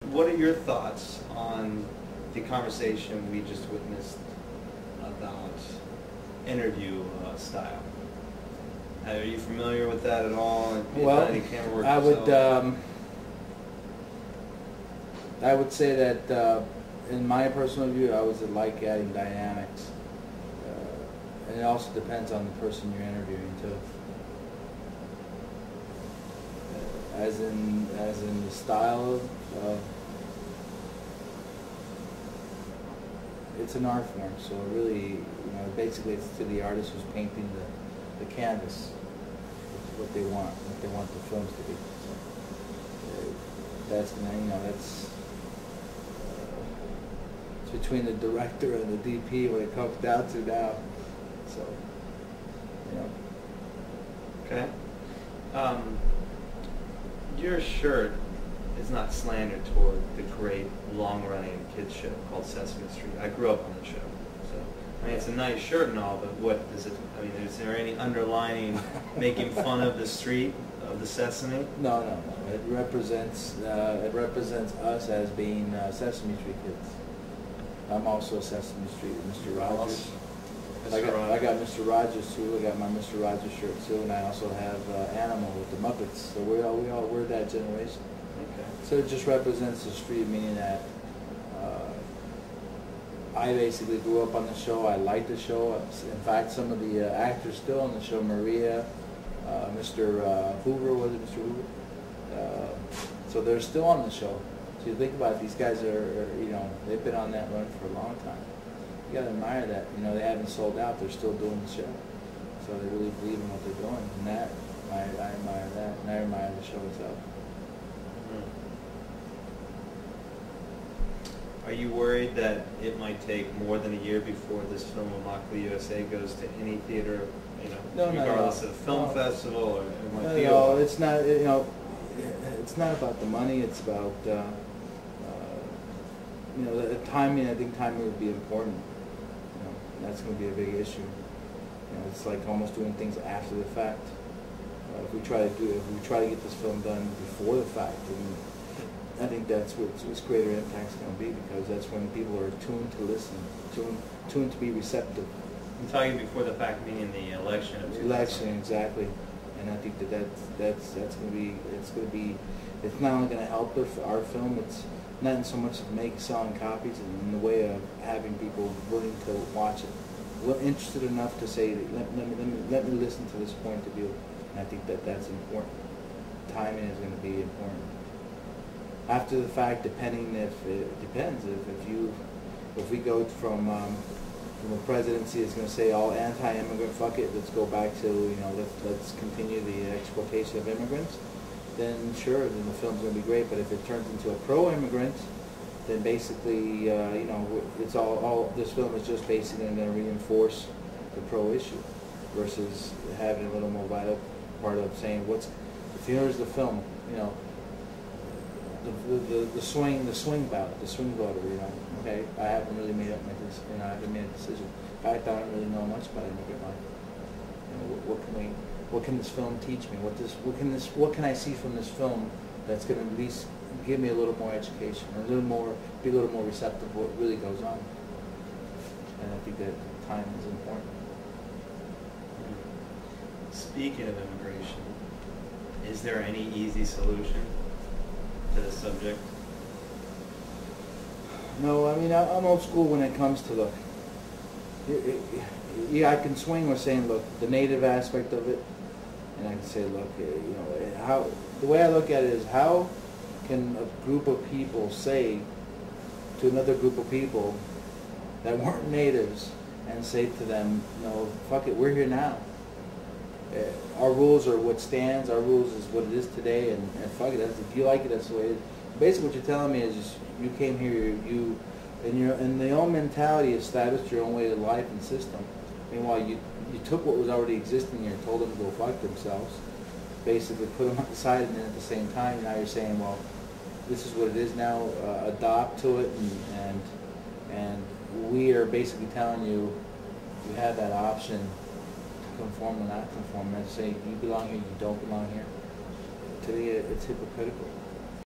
What are your thoughts on the conversation we just witnessed about interview style? Are you familiar with that at all? Have you done any camera work yourself? I would say that in my personal view, I would like adding dynamics, and it also depends on the person you're interviewing too. As in the style of it's an art form, so really, basically it's to the artist who's painting the canvas, what they want the films to be. So, that's it's between the director and the DP what it comes down to now. So, Okay. Your shirt is not slander toward the great long-running kids show called Sesame Street. I grew up on the show, so I mean it's a nice shirt and all, but what does it? I mean, is there any underlining making fun of the street of the Sesame? No. It represents us as being Sesame Street kids. I'm also Sesame Street, Mr. Rogers. I got Mr. Rogers too. I got my Mr. Rogers shirt too, and I also have Animal with the Muppets. So we're that generation. Okay. So it just represents the street, meaning that I basically grew up on the show. I liked the show. In fact, some of the actors still on the show, Maria, Mr. Hoover, was it Mr. Hoover? So they're still on the show. So you think about it, these guys are they've been on that run for a long time. You gotta admire that. They haven't sold out. They're still doing the show. So they really believe in what they're doing. And that, I admire that. And I admire the show itself. Are you worried that it might take more than a year before this film Immokalee USA goes to any theater, regardless of film festival or what theater? No, it's not. It's not about the money. It's about the timing. I think timing would be important. That's going to be a big issue. It's like almost doing things after the fact. If we try to get this film done before the fact, I think that's what its greater impact is going to be, because that's when people are tuned to listen, tuned to be receptive. I'm talking before the fact, meaning the election of 2000. Election, exactly. And I think that's going to be. It's not only going to help our film. It's not in so much of selling copies, and in the way of having people willing to watch it, interested enough to say, let me listen to this point of view. And I think that's important. Timing is going to be important. After the fact, depends if we go from a presidency that's going to say all anti-immigrant, fuck it, let's go back to let's continue the exploitation of immigrants, then sure, then the film's going to be great. But if it turns into a pro-immigrant, then basically it's all this film is just basically going to reinforce the pro issue, versus having a little more vital part of saying here's the film, the swing voter, okay, I haven't really made up I haven't made a decision. In fact, I don't really know much about immigrant life. What can this film teach me? What can I see from this film that's going to at least give me a little more education, or be a little more receptive to what really goes on? And I think that time is important. Speaking of immigration, is there any easy solution to the subject? No, I mean, I'm old school when it comes to I can swing with saying, look, the native aspect of it, and I can say, look, the way I look at it is, how can a group of people say to another group of people that weren't natives and say to them, no, fuck it, we're here now. Our rules are what stands. Our rules is what it is today, and fuck it. If you like it, that's the way it is. Basically, what you're telling me is you came here, and the own mentality established your own way of life and system. Meanwhile, you took what was already existing here and told them to go fuck themselves. Basically, put them aside, and then at the same time, now you're saying, well, this is what it is now. Adopt to it, and we are basically telling you have that option. Conform or not conform. And say you belong here, you don't belong here. To me, it's hypocritical.